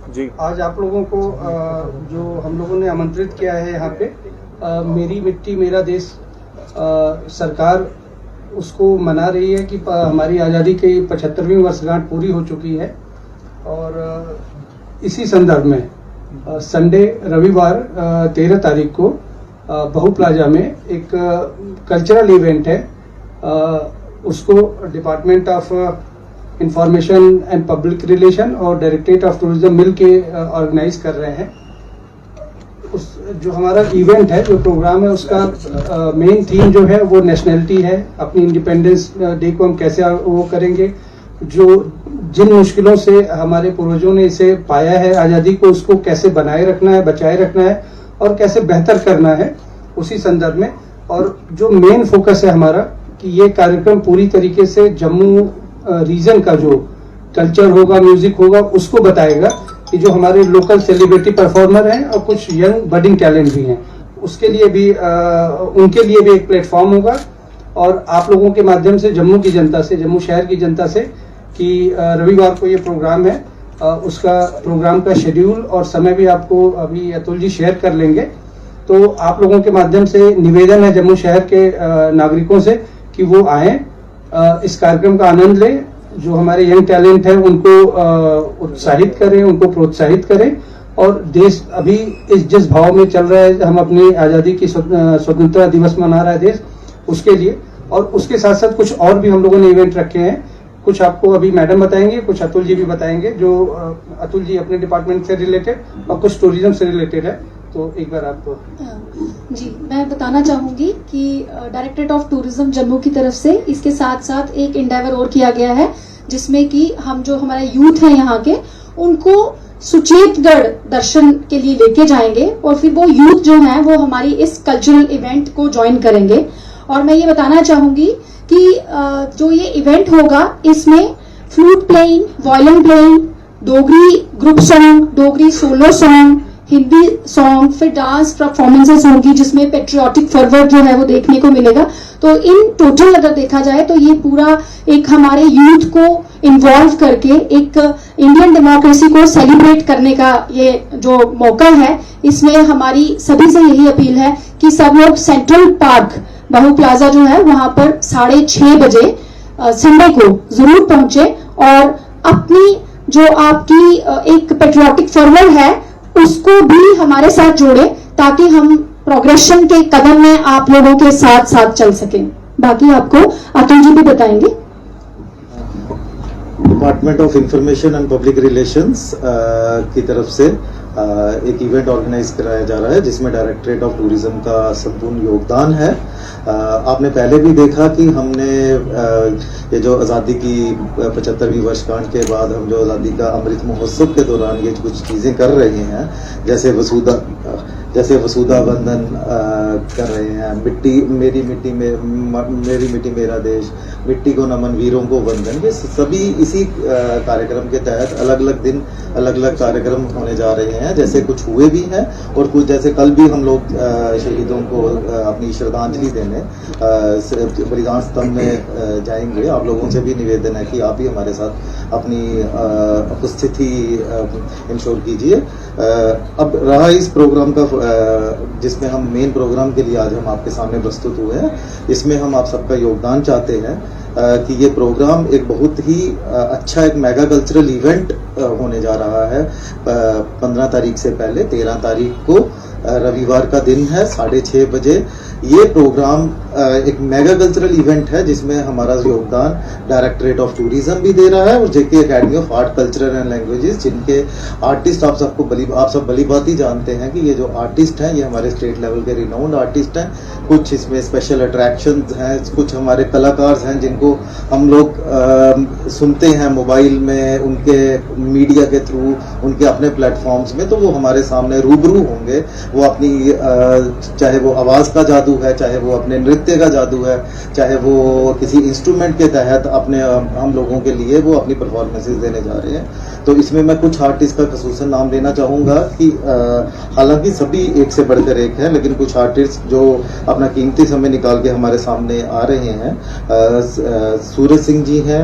जी। आज आप लोगों को जो हम लोगों ने आमंत्रित किया है यहाँ पे, मेरी मिट्टी मेरा देश सरकार उसको मना रही है कि हमारी आज़ादी की 75वीं वर्षगांठ पूरी हो चुकी है। और इसी संदर्भ में संडे रविवार 13 तारीख को बहु प्लाजा में एक कल्चरल इवेंट है, उसको department of information and public relation और डायरेक्टरेट ऑफ टूरिज्म मिल के ऑर्गेनाइज कर रहे हैं। उस जो हमारा इवेंट है, जो प्रोग्राम है, उसका मेन थीम जो है वो नेशनैलिटी है। अपनी इंडिपेंडेंस डे को हम कैसे वो करेंगे, जो जिन मुश्किलों से हमारे पूर्वजों ने इसे पाया है आज़ादी को, उसको कैसे बनाए रखना है, बचाए रखना है और कैसे बेहतर करना है, उसी संदर्भ में। और जो मेन फोकस है हमारा कि ये कार्यक्रम पूरी तरीके से जम्मू रीजन का जो कल्चर होगा, म्यूजिक होगा, उसको बताएगा कि जो हमारे लोकल सेलिब्रिटी परफॉर्मर हैं और कुछ यंग बडिंग टैलेंट भी हैं, उसके लिए भी उनके लिए भी एक प्लेटफॉर्म होगा। और आप लोगों के माध्यम से जम्मू की जनता से, जम्मू शहर की जनता से कि रविवार को ये प्रोग्राम है, उसका प्रोग्राम का शेड्यूल और समय भी आपको अभी अतुल जी शेयर कर लेंगे। तो आप लोगों के माध्यम से निवेदन है जम्मू शहर के नागरिकों से कि वो आए, इस कार्यक्रम का आनंद लें, जो हमारे यंग टैलेंट है उनको उत्साहित करें, उनको प्रोत्साहित करें। और देश अभी जिस भाव में चल रहा है, हम अपनी आज़ादी की स्वतंत्रता दिवस मना रहा है देश, उसके लिए। और उसके साथ साथ कुछ और भी हम लोगों ने इवेंट रखे हैं, कुछ आपको अभी मैडम बताएंगे, कुछ अतुल जी भी बताएंगे। जो अतुल जी अपने डिपार्टमेंट से रिलेटेड और कुछ टूरिज्म से रिलेटेड है। तो एक बार आपको जी मैं बताना चाहूंगी कि डायरेक्टरेट ऑफ टूरिज्म जम्मू की तरफ से इसके साथ साथ एक इंडेवर और किया गया है, जिसमें कि हम जो हमारे यूथ हैं यहाँ के, उनको सुचेतगढ़ दर्शन के लिए लेके जाएंगे और फिर वो यूथ जो है वो हमारी इस कल्चरल इवेंट को ज्वाइन करेंगे। और मैं ये बताना चाहूंगी कि जो ये इवेंट होगा, इसमें flute playing, violin playing, Dogri group song, Dogri solo song, Hindi song, फिर डांस परफॉर्मेंसेस होंगी, जिसमें पेट्रियाटिक फर्वर जो है वो देखने को मिलेगा। तो इन टोटल अगर देखा जाए तो ये पूरा एक हमारे यूथ को इन्वॉल्व करके एक इंडियन डेमोक्रेसी को सेलिब्रेट करने का ये जो मौका है, इसमें हमारी सभी से यही अपील है कि सब लोग सेंट्रल पार्क बहु प्लाजा जो है वहां पर 6:30 बजे संडे को जरूर पहुंचे और अपनी जो आपकी एक पेट्रियाटिक फर्वर है उसको भी हमारे साथ जोड़े, ताकि हम प्रोग्रेशन के कदम में आप लोगों के साथ साथ चल सकें। बाकी आपको अतुल जी भी बताएंगे। Department of information and public relations की तरफ से एक इवेंट ऑर्गेनाइज कराया जा रहा है, जिसमें डायरेक्टरेट ऑफ टूरिज्म का संपूर्ण योगदान है। आपने पहले भी देखा कि हमने ये जो आज़ादी की 75वीं वर्षगांठ के बाद हम जो आज़ादी का अमृत महोत्सव के दौरान ये कुछ चीज़ें कर रहे हैं, जैसे वसुधा बंधन कर रहे हैं, मेरी मिट्टी मेरा देश, मिट्टी को नमन वीरों को वंदन, ये सभी इसी कार्यक्रम के तहत अलग अलग दिन अलग अलग कार्यक्रम होने जा रहे हैं। जैसे कुछ हुए भी हैं और कुछ, जैसे कल भी हम लोग शहीदों को अपनी श्रद्धांजलि देने बलिदान स्तंभ में जाएंगे। आप लोगों से भी निवेदन है कि आप भी हमारे साथ अपनी उपस्थिति इंश्योर कीजिए। अब रहा इस प्रोग्राम का, जिसमें हम मेन प्रोग्राम के लिए आज हम आपके सामने प्रस्तुत हुए हैं, इसमें हम आप सबका योगदान चाहते हैं कि ये प्रोग्राम एक बहुत ही अच्छा एक मेगा कल्चरल इवेंट होने जा रहा है। 15 तारीख से पहले 13 तारीख को रविवार का दिन है, 6:30 बजे ये प्रोग्राम एक मेगा कल्चरल इवेंट है, जिसमें हमारा योगदान डायरेक्टरेट ऑफ टूरिज्म भी दे रहा है और JK academy of art culture and languages, जिनके आर्टिस्ट आप सब भली भांति जानते हैं कि ये जो आर्टिस्ट हैं ये हमारे स्टेट लेवल के रिनाउंड आर्टिस्ट हैं। कुछ इसमें स्पेशल अट्रैक्शंस हैं, कुछ हमारे कलाकार हैं जिनको हम लोग सुनते हैं मोबाइल में, उनके मीडिया के थ्रू, उनके अपने प्लेटफॉर्म्स में, तो वो हमारे सामने रूबरू होंगे। वो अपनी चाहे वो आवाज़ का जादू है, चाहे वो अपने नृत्य का जादू है, चाहे वो किसी इंस्ट्रूमेंट के तहत अपने हम लोगों के लिए वो अपनी परफॉर्मेंसेस देने जा रहे हैं। तो इसमें मैं कुछ आर्टिस्ट का खसूसन नाम लेना चाहूँगा कि हालांकि सभी एक से बढ़कर एक हैं, लेकिन कुछ आर्टिस्ट जो अपना कीमती समय निकाल के हमारे सामने आ रहे हैं, सूरज सिंह जी हैं,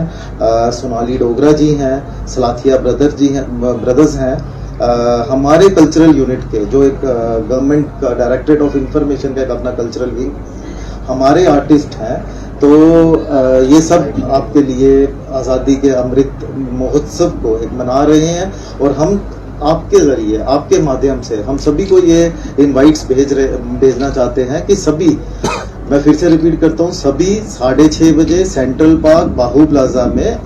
सोनाली डोगरा जी हैं, सलाथिया ब्रदर्स हैं, हमारे कल्चरल यूनिट के जो एक गवर्नमेंट का डायरेक्टरेट ऑफ इंफॉर्मेशन का एक अपना कल्चरल विंग, हमारे आर्टिस्ट हैं, तो ये सब आपके लिए आज़ादी के अमृत महोत्सव को एक मना रहे हैं। और हम आपके जरिए, आपके माध्यम से हम सभी को ये इनवाइट्स भेजना चाहते हैं कि सभी, मैं फिर से रिपीट करता हूँ, सभी 6:30 बजे सेंट्रल पार्क बाहू प्लाजा में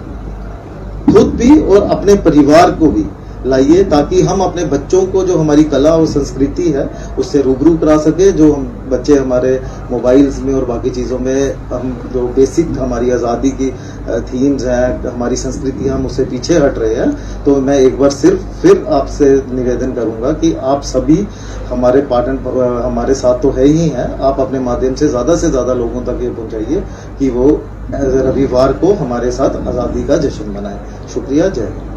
खुद भी और अपने परिवार को भी लाइए, ताकि हम अपने बच्चों को जो हमारी कला और संस्कृति है उससे रूबरू करा सके। जो हम बच्चे हमारे मोबाइल्स में और बाकी चीज़ों में हम जो बेसिक हमारी आज़ादी की थीम्स हैं, हमारी संस्कृति, हम उससे पीछे हट रहे हैं। तो मैं एक बार फिर आपसे निवेदन करूंगा कि आप सभी हमारे हमारे साथ तो है ही हैं, आप अपने माध्यम से ज़्यादा लोगों तक ये पहुंचाइए कि वो रविवार को हमारे साथ आज़ादी का जश्न मनाएं। शुक्रिया, जय हिंद।